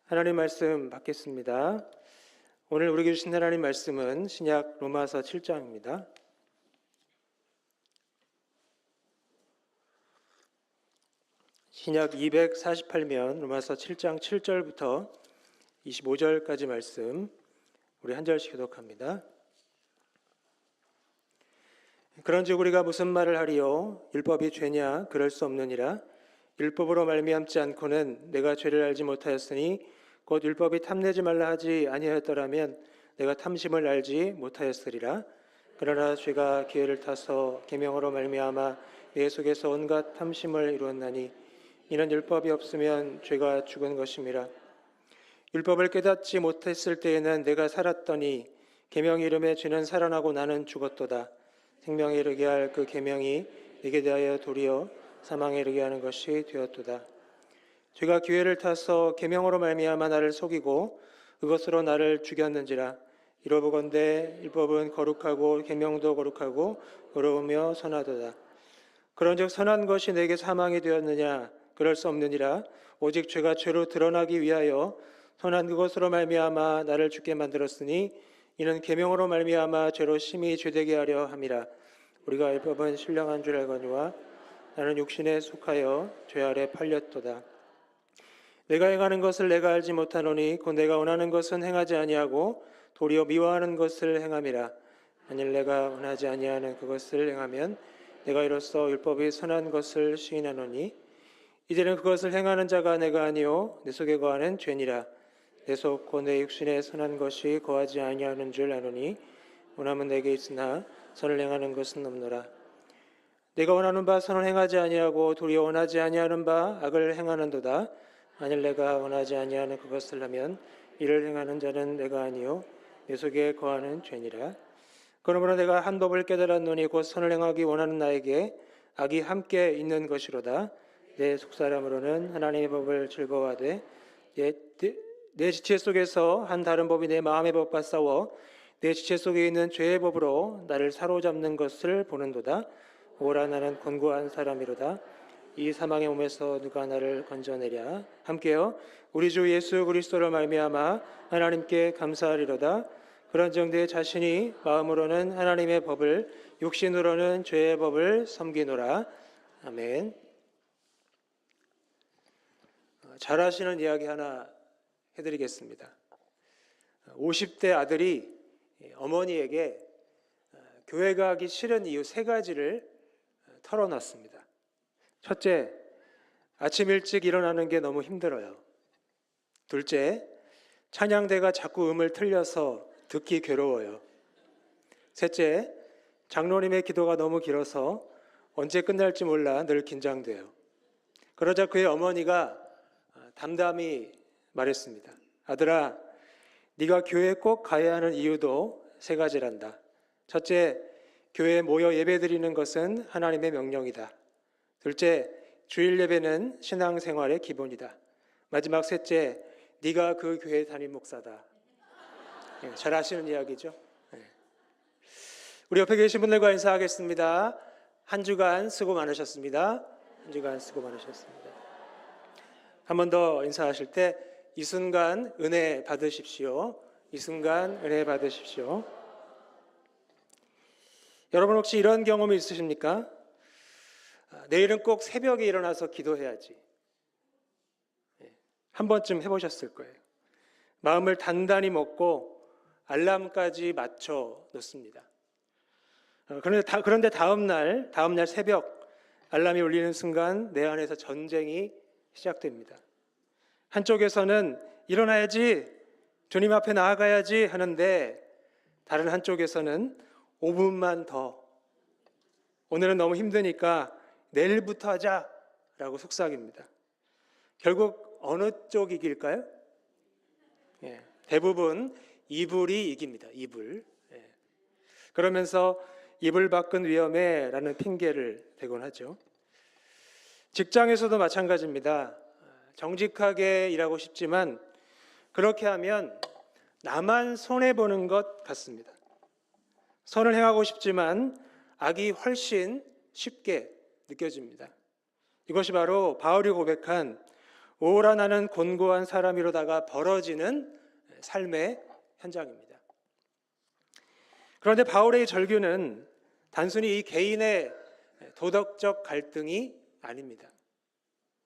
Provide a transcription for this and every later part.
하나님 말씀 받겠습니다. 오늘 우리에게 주신 하나님 말씀은 신약 로마서 7장입니다. 신약 248면 로마서 7장 7절부터 25절까지 말씀 우리 한 절씩 교독합니다. 그런즉 우리가 무슨 말을 하리요? 율법이 죄냐? 그럴 수 없느니라. 율법으로 말미암지 않고는 내가 죄를 알지 못하였으니 곧 율법이 탐내지 말라 하지 아니하였더라면 내가 탐심을 알지 못하였으리라. 그러나 죄가 기회를 타서 계명으로 말미암아 내 속에서 온갖 탐심을 이루었나니 이는 율법이 없으면 죄가 죽은 것임이라. 율법을 깨닫지 못했을 때에는 내가 살았더니 계명 이름에 죄는 살아나고 나는 죽었도다. 생명에 이르게 할 그 계명이 내게 대하여 도리어 사망에 이르게 하는 것이 되었도다. 죄가 기회를 타서 계명으로 말미암아 나를 속이고 그것으로 나를 죽였는지라. 이러보건대 율법은 거룩하고 계명도 거룩하고 의로우며 선하도다. 그런즉 선한 것이 내게 사망이 되었느냐? 그럴 수 없느니라. 오직 죄가 죄로 드러나기 위하여 선한 그것으로 말미암아 나를 죽게 만들었으니 이는 계명으로 말미암아 죄로 심히 죄되게 하려 함이라. 우리가 율법은 신령한 줄 알거니와 나는 육신에 속하여 죄 아래 팔렸도다. 내가 행하는 것을 내가 알지 못하노니 곧 내가 원하는 것은 행하지 아니하고 도리어 미워하는 것을 행함이라. 만일 내가 원하지 아니하는 그것을 행하면 내가 이로써 율법이 선한 것을 시인하노니 이제는 그것을 행하는 자가 내가 아니요 내 속에 거하는 죄니라. 내 속 곧 내 육신에 선한 것이 거하지 아니하는 줄 아노니 원함은 내게 있으나 선을 행하는 것은 없노라. 내가 원하는 바 선을 행하지 아니하고 도리어 원하지 아니하는 바 악을 행하는도다. 만일 내가 원하지 아니하는 그것을 하면 이를 행하는 자는 내가 아니요 내 속에 거하는 죄니라. 그러므로 내가 한 법을 깨달았노니 곧 선을 행하기 원하는 나에게 악이 함께 있는 것이로다. 내 속사람으로는 하나님의 법을 즐거워하되 내 지체 속에서 한 다른 법이 내 마음의 법과 싸워 내 지체 속에 있는 죄의 법으로 나를 사로잡는 것을 보는도다. 오라 나는 곤고한 사람이로다. 이 사망의 몸에서 누가 나를 건져내랴. 함께요 우리 주 예수 그리스도로 말미암아 하나님께 감사하리로다. 그런즉 내 자신이 마음으로는 하나님의 법을 육신으로는 죄의 법을 섬기노라. 아멘. 잘 아시는 이야기 하나 해드리겠습니다. 50대 아들이 어머니에게 교회 가기 싫은 이유 3가지를 털어놨습니다. 첫째, 아침 일찍 일어나는 게 너무 힘들어요. 둘째, 찬양대가 자꾸 음을 틀려서 듣기 괴로워요. 셋째, 장로님의 기도가 너무 길어서 언제 끝날지 몰라 늘 긴장돼요. 그러자 그의 어머니가 담담히 말했습니다. 아들아, 네가 교회에 꼭 가야 하는 이유도 3가지란다. 첫째, 교회에 모여 예배드리는 것은 하나님의 명령이다. 둘째, 주일 예배는 신앙생활의 기본이다. 마지막 셋째, 네가 그 교회 담임 목사다. 잘 아시는 이야기죠. 우리 옆에 계신 분들과 인사하겠습니다. 한 주간 수고 많으셨습니다. 한 주간 수고 많으셨습니다. 한 번 더 인사하실 때 이 순간 은혜 받으십시오. 이 순간 은혜 받으십시오. 여러분 혹시 이런 경험이 있으십니까? 내일은 꼭 새벽에 일어나서 기도해야지. 한 번쯤 해보셨을 거예요. 마음을 단단히 먹고 알람까지 맞춰 놓습니다. 그런데 다음날 새벽 알람이 울리는 순간 내 안에서 전쟁이 시작됩니다. 한쪽에서는 일어나야지, 주님 앞에 나아가야지 하는데 다른 한쪽에서는 5분만 더, 오늘은 너무 힘드니까 내일부터 하자라고 속삭입니다. 결국 어느 쪽 이길까요? 대부분 이불이 이깁니다. 이불. 그러면서 이불 밖은 위험해라는 핑계를 대곤 하죠. 직장에서도 마찬가지입니다. 정직하게 일하고 싶지만 그렇게 하면 나만 손해보는 것 같습니다. 선을 행하고 싶지만 악이 훨씬 쉽게 느껴집니다. 이것이 바로 바울이 고백한 오라 나는 곤고한 사람이로다가 벌어지는 삶의 현장입니다. 그런데 바울의 절규는 단순히 이 개인의 도덕적 갈등이 아닙니다.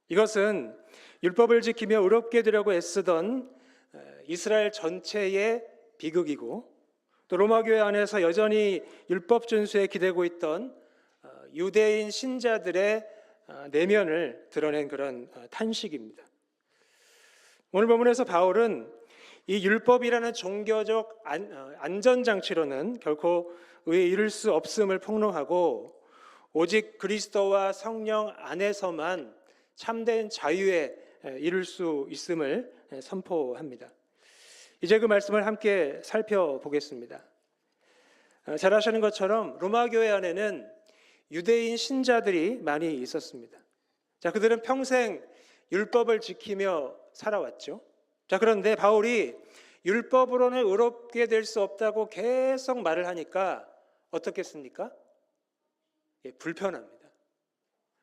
이것은 율법을 지키며 의롭게 되려고 애쓰던 이스라엘 전체의 비극이고, 또 로마 교회 안에서 여전히 율법 준수에 기대고 있던 유대인 신자들의 내면을 드러낸 그런 탄식입니다. 오늘 본문에서 바울은 이 율법이라는 종교적 안전장치로는 결코 의에 이를 수 없음을 폭로하고, 오직 그리스도와 성령 안에서만 참된 자유에 이룰 수 있음을 선포합니다. 이제 그 말씀을 함께 살펴보겠습니다. 잘 아시는 것처럼 로마 교회 안에는 유대인 신자들이 많이 있었습니다. 자, 그들은 평생 율법을 지키며 살아왔죠. 자, 그런데 바울이 율법으로는 의롭게 될 수 없다고 계속 말을 하니까 어떻겠습니까? 불편합니다.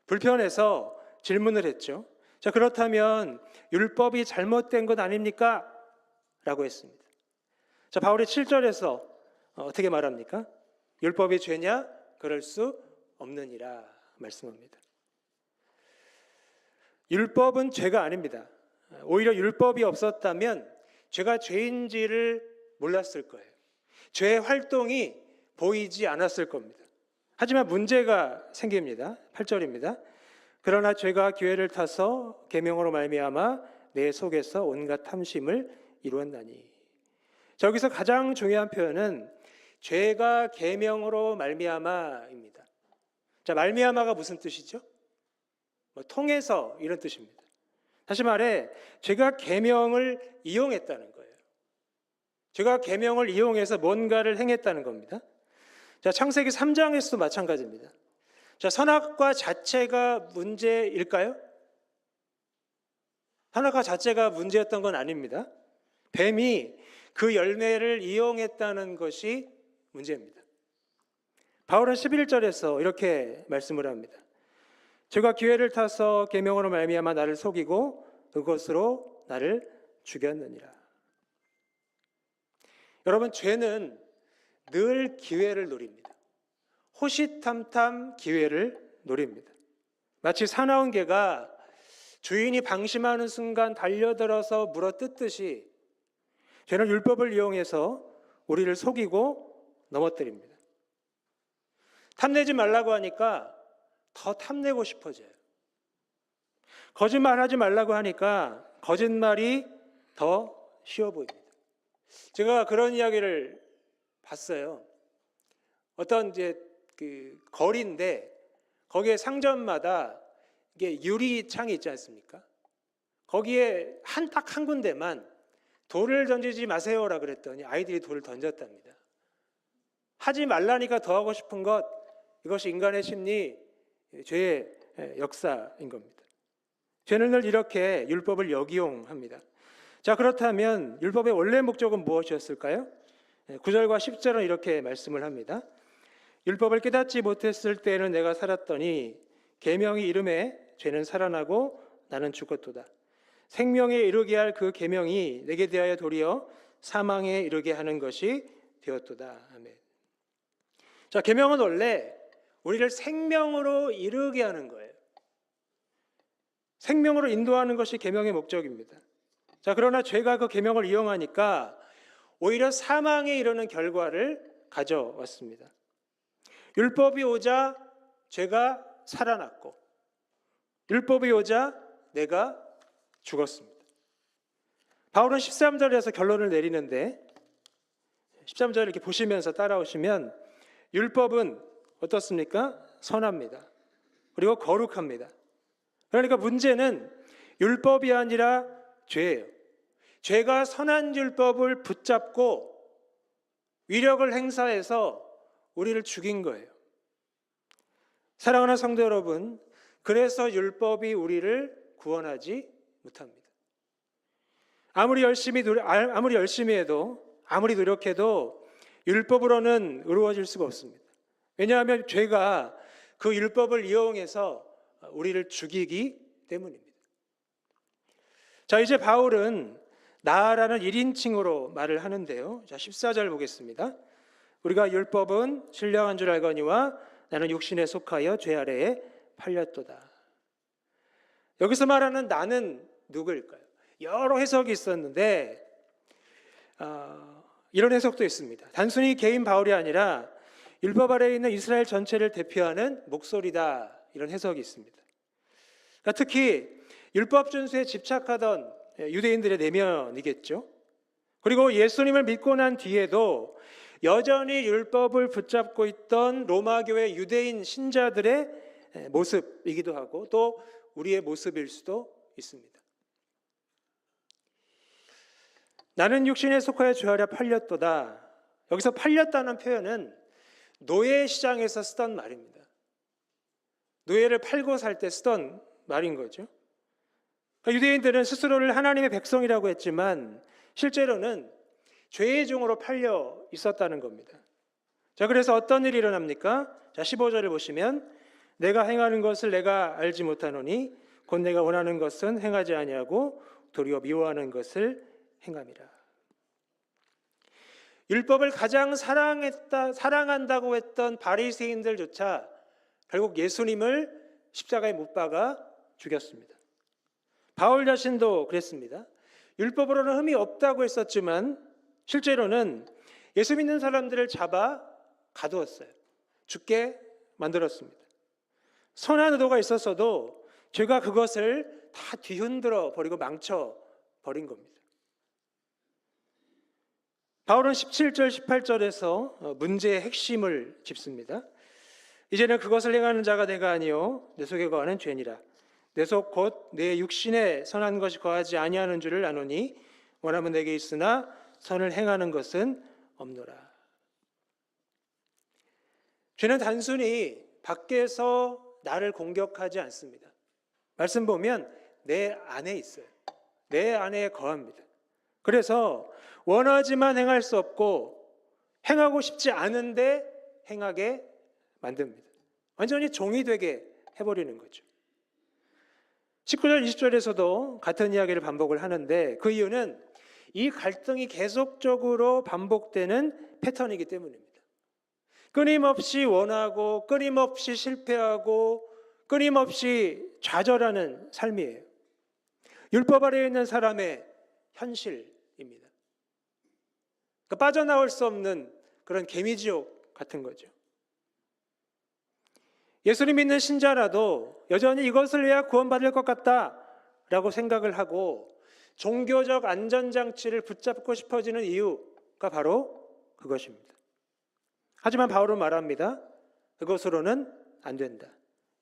불편해서 질문을 했죠. 자, 그렇다면 율법이 잘못된 것 아닙니까? 라고 했습니다. 자, 바울이 7절에서 어떻게 말합니까? 율법이 죄냐? 그럴 수 없느니라 말씀합니다. 율법은 죄가 아닙니다. 오히려 율법이 없었다면 죄가 죄인지를 몰랐을 거예요. 죄의 활동이 보이지 않았을 겁니다. 하지만 문제가 생깁니다. 8절입니다. 그러나 죄가 기회를 타서 계명으로 말미암아 내 속에서 온갖 탐심을 이루었나니. 저기서 가장 중요한 표현은 죄가 계명으로 말미암아입니다. 자, 말미암아가 무슨 뜻이죠? 통해서 이런 뜻입니다. 다시 말해 죄가 계명을 이용했다는 거예요. 죄가 계명을 이용해서 뭔가를 행했다는 겁니다. 자, 창세기 3장에서도 마찬가지입니다. 자, 선악과 자체가 문제일까요? 선악과 자체가 문제였던 건 아닙니다. 뱀이 그 열매를 이용했다는 것이 문제입니다. 바울은 11절에서 이렇게 말씀을 합니다. 죄가 기회를 타서 계명으로 말미암아 나를 속이고 그것으로 나를 죽였느니라. 여러분, 죄는 늘 기회를 노립니다. 호시탐탐 기회를 노립니다. 마치 사나운 개가 주인이 방심하는 순간 달려들어서 물어뜯듯이 죄는 율법을 이용해서 우리를 속이고 넘어뜨립니다. 탐내지 말라고 하니까 더 탐내고 싶어져요. 거짓말하지 말라고 하니까 거짓말이 더 쉬워 보입니다. 제가 그런 이야기를 봤어요. 어떤 이제 그 거리인데 거기에 상점마다 이게 유리창이 있지 않습니까? 거기에 딱 한 군데만 돌을 던지지 마세요라 그랬더니 아이들이 돌을 던졌답니다. 하지 말라니까 더 하고 싶은 것, 이것이 인간의 심리, 죄의 역사인 겁니다. 죄는 늘 이렇게 율법을 역이용합니다. 자, 그렇다면 율법의 원래 목적은 무엇이었을까요? 9절과 10절은 이렇게 말씀을 합니다. 율법을 깨닫지 못했을 때에는 내가 살았더니 계명이 이름에 죄는 살아나고 나는 죽었도다. 생명에 이르게 할 그 계명이 내게 대하여 도리어 사망에 이르게 하는 것이 되었도다. 아멘. 자, 계명은 원래 우리를 생명으로 이르게 하는 거예요. 생명으로 인도하는 것이 계명의 목적입니다. 자, 그러나 죄가 그 계명을 이용하니까 오히려 사망에 이르는 결과를 가져왔습니다. 율법이 오자 죄가 살아났고, 율법이 오자 내가 죽었습니다. 바울은 13절에서 결론을 내리는데 13절 이렇게 보시면서 따라오시면 율법은 어떻습니까? 선합니다. 그리고 거룩합니다. 그러니까 문제는 율법이 아니라 죄예요. 죄가 선한 율법을 붙잡고 위력을 행사해서 우리를 죽인 거예요. 사랑하는 성도 여러분, 그래서 율법이 우리를 구원하지 못합니다. 아무리 열심히 해도, 아무리 노력해도 율법으로는 의로워질 수가 없습니다. 왜냐하면 죄가 그 율법을 이용해서 우리를 죽이기 때문입니다. 자, 이제 바울은 나라는 1인칭으로 말을 하는데요. 자, 14절 보겠습니다. 우리가 율법은 신령한 줄 알거니와 나는 육신에 속하여 죄 아래에 팔렸도다. 여기서 말하는 나는 누구일까요? 여러 해석이 있었는데 이런 해석도 있습니다. 단순히 개인 바울이 아니라 율법 아래에 있는 이스라엘 전체를 대표하는 목소리다, 이런 해석이 있습니다. 그러니까 특히 율법 준수에 집착하던 유대인들의 내면이겠죠. 그리고 예수님을 믿고 난 뒤에도 여전히 율법을 붙잡고 있던 로마교회 유대인 신자들의 모습이기도 하고 또 우리의 모습일 수도 있습니다. 나는 육신에 속하여 죄 아래 팔렸도다. 여기서 팔렸다는 표현은 노예 시장에서 쓰던 말입니다. 노예를 팔고 살 때 쓰던 말인 거죠. 그러니까 유대인들은 스스로를 하나님의 백성이라고 했지만 실제로는 죄의 종으로 팔려 있었다는 겁니다. 자, 그래서 어떤 일이 일어납니까? 자, 15절을 보시면 내가 행하는 것을 내가 알지 못하노니 곧 내가 원하는 것은 행하지 아니하고 도리어 미워하는 것을 행함이라. 율법을 가장 사랑한다고 했던 바리새인들조차 결국 예수님을 십자가에 못 박아 죽였습니다. 바울 자신도 그랬습니다. 율법으로는 흠이 없다고 했었지만 실제로는 예수 믿는 사람들을 잡아 가두었어요. 죽게 만들었습니다. 선한 의도가 있었어도 죄가 그것을 다 뒤흔들어 버리고 망쳐 버린 겁니다. 바울은 17절 18절에서 문제의 핵심을 짚습니다. 이제는 그것을 행하는 자가 내가 아니요 내 속에 거하는 죄니라. 내 속 곧 내 육신에 선한 것이 거하지 아니하는 줄을 아노니 원하면 내게 있으나 선을 행하는 것은 없노라. 죄는 단순히 밖에서 나를 공격하지 않습니다. 말씀 보면 내 안에 있어요. 내 안에 거합니다. 그래서 원하지만 행할 수 없고 행하고 싶지 않은데 행하게 만듭니다. 완전히 종이 되게 해버리는 거죠. 19절 20절에서도 같은 이야기를 반복을 하는데 그 이유는 이 갈등이 계속적으로 반복되는 패턴이기 때문입니다. 끊임없이 원하고 끊임없이 실패하고 끊임없이 좌절하는 삶이에요. 율법 아래에 있는 사람의 현실입니다. 그러니까 빠져나올 수 없는 그런 개미지옥 같은 거죠. 예수님 믿는 신자라도 여전히 이것을 해야 구원받을 것 같다라고 생각을 하고 종교적 안전장치를 붙잡고 싶어지는 이유가 바로 그것입니다. 하지만 바울은 말합니다. 그것으로는 안 된다.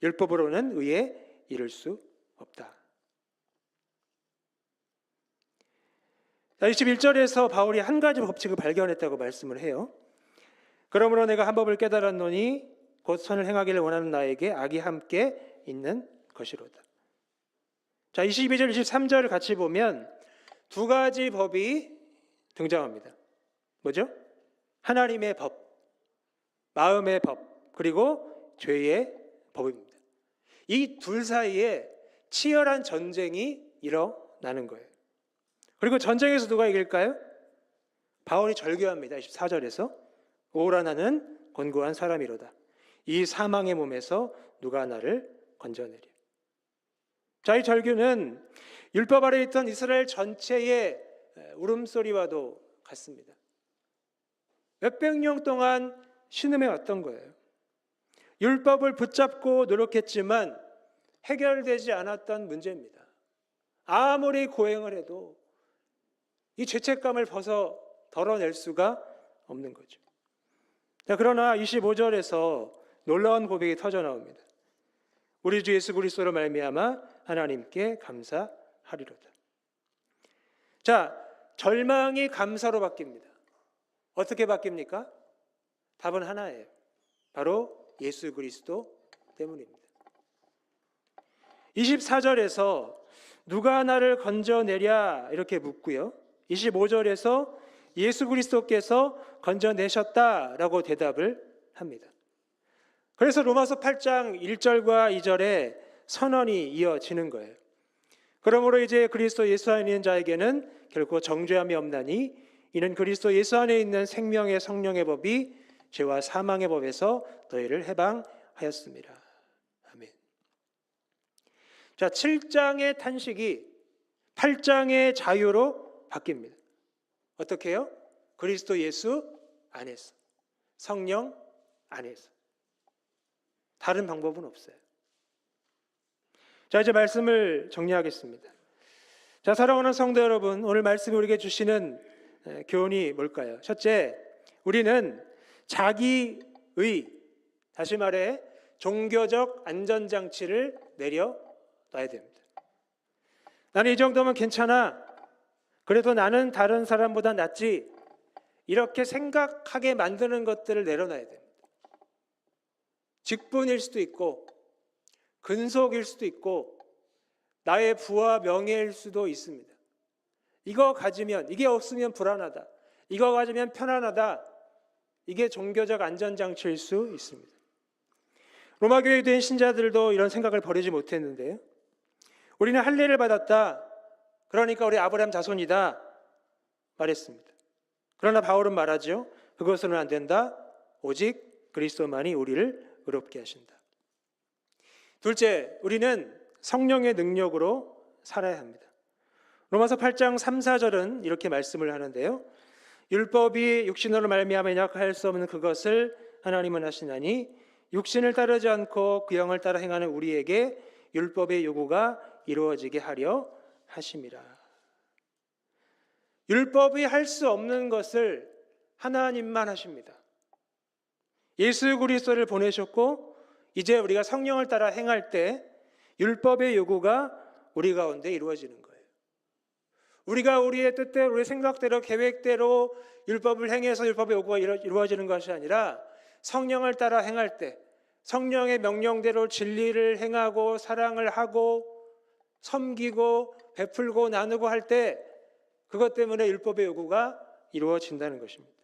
율법으로는 의에 이를 수 없다. 21절에서 바울이 한 가지 법칙을 발견했다고 말씀을 해요. 그러므로 내가 한 법을 깨달았노니 곧 선을 행하기를 원하는 나에게 악이 함께 있는 것이로다. 자, 22절, 23절을 같이 보면 두 가지 법이 등장합니다. 뭐죠? 하나님의 법, 마음의 법, 그리고 죄의 법입니다. 이 둘 사이에 치열한 전쟁이 일어나는 거예요. 그리고 전쟁에서 누가 이길까요? 바울이 절규합니다. 24절에서 오라 나는 권고한 사람이로다. 이 사망의 몸에서 누가 나를 건져내리. 자, 이 절규는 율법 아래에 있던 이스라엘 전체의 울음소리와도 같습니다. 몇백 년 동안 신음해 왔던 거예요. 율법을 붙잡고 노력했지만 해결되지 않았던 문제입니다. 아무리 고행을 해도 이 죄책감을 덜어낼 수가 없는 거죠. 자, 그러나 25절에서 놀라운 고백이 터져 나옵니다. 우리 주 예수 그리스도로 말미암아 하나님께 감사하리로다. 자, 절망이 감사로 바뀝니다. 어떻게 바뀝니까? 답은 하나예요. 바로 예수 그리스도 때문입니다. 24절에서 누가 나를 건져내랴 이렇게 묻고요. 25절에서 예수 그리스도께서 건져내셨다라고 대답을 합니다. 그래서 로마서 8장 1절과 2절에 선언이 이어지는 거예요. 그러므로 이제 그리스도 예수 안에 있는 자에게는 결코 정죄함이 없나니 이는 그리스도 예수 안에 있는 생명의 성령의 법이 죄와 사망의 법에서 너희를 해방하였습니다. 아멘. 자, 7장의 탄식이 8장의 자유로 바뀝니다. 어떻게 해요? 그리스도 예수 안에서, 성령 안에서. 다른 방법은 없어요. 자, 이제 말씀을 정리하겠습니다. 자, 사랑하는 성도 여러분, 오늘 말씀이 우리에게 주시는 교훈이 뭘까요? 첫째, 우리는 자기의, 다시 말해 종교적 안전장치를 내려놔야 됩니다. 나는 이 정도면 괜찮아, 그래도 나는 다른 사람보다 낫지, 이렇게 생각하게 만드는 것들을 내려놔야 됩니다. 직분일 수도 있고 근속일 수도 있고 나의 부와 명예일 수도 있습니다. 이거 가지면, 이게 없으면 불안하다, 이거 가지면 편안하다, 이게 종교적 안전장치일 수 있습니다. 로마교회에 된 신자들도 이런 생각을 버리지 못했는데요, 우리는 할례를 받았다, 그러니까 우리 아브라함 자손이다 말했습니다. 그러나 바울은 말하죠. 그것으로는 안 된다. 오직 그리스도만이 우리를 의롭게 하신다. 둘째, 우리는 성령의 능력으로 살아야 합니다. 로마서 8장 3, 4절은 이렇게 말씀을 하는데요, 율법이 육신으로 말미암아 연약할 수 없는 그것을 하나님은 하시나니 육신을 따르지 않고 그 영을 따라 행하는 우리에게 율법의 요구가 이루어지게 하려 하심이라. 율법이 할 수 없는 것을 하나님만 하십니다. 예수 그리스도를 보내셨고 이제 우리가 성령을 따라 행할 때 율법의 요구가 우리 가운데 이루어지는 거예요. 우리가 우리의 뜻대로, 우리의 생각대로, 계획대로 율법을 행해서 율법의 요구가 이루어지는 것이 아니라 성령을 따라 행할 때 성령의 명령대로 진리를 행하고 사랑을 하고 섬기고 베풀고 나누고 할 때 그것 때문에 율법의 요구가 이루어진다는 것입니다.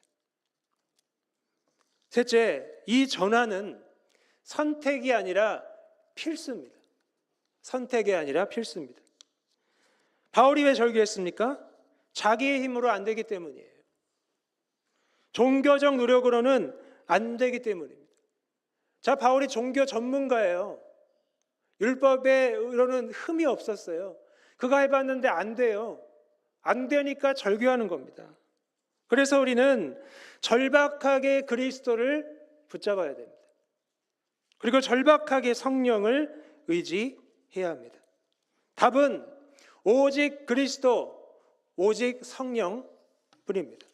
셋째, 이 전환은 선택이 아니라 필수입니다. 선택이 아니라 필수입니다. 바울이 왜 절규했습니까? 자기의 힘으로 안 되기 때문이에요. 종교적 노력으로는 안 되기 때문입니다. 자, 바울이 종교 전문가예요. 율법에로는 흠이 없었어요. 그거 해봤는데 안 돼요. 안 되니까 절규하는 겁니다. 그래서 우리는 절박하게 그리스도를 붙잡아야 됩니다. 그리고 절박하게 성령을 의지해야 합니다. 답은 오직 그리스도, 오직 성령뿐입니다.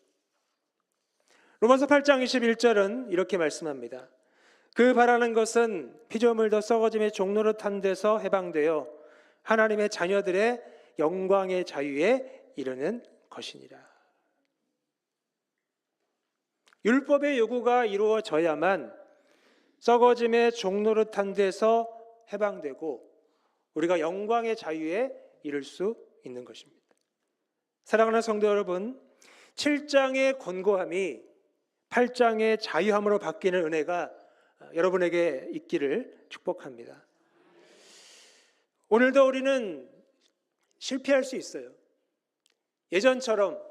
로마서 8장 21절은 이렇게 말씀합니다. 그 바라는 것은 피조물도 썩어짐의 종로로 탄 데서 해방되어 하나님의 자녀들의 영광의 자유에 이르는 것이니라. 율법의 요구가 이루어져야만 썩어짐의 종로로 탄 데서 해방되고 우리가 영광의 자유에 이를 수 있는 것입니다. 사랑하는 성도 여러분, 7장의 권고함이 8장의 자유함으로 바뀌는 은혜가 여러분에게 있기를 축복합니다. 오늘도 우리는 실패할 수 있어요. 예전처럼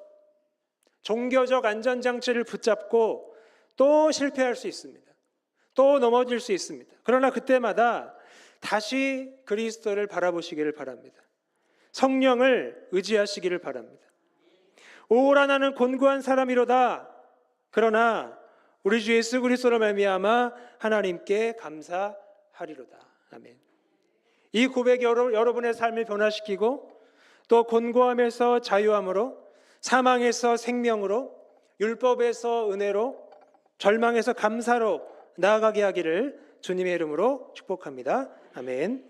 종교적 안전장치를 붙잡고 또 실패할 수 있습니다. 또 넘어질 수 있습니다. 그러나 그때마다 다시 그리스도를 바라보시기를 바랍니다. 성령을 의지하시기를 바랍니다. 오라 나는 곤고한 사람이로다. 그러나 우리 주 예수 그리스도로 말미암아 하나님께 감사하리로다. 아멘. 이 고백이 여러분의 삶을 변화시키고 또 곤고함에서 자유함으로, 사망에서 생명으로, 율법에서 은혜로, 절망에서 감사로 나아가게 하기를 주님의 이름으로 축복합니다. 아멘.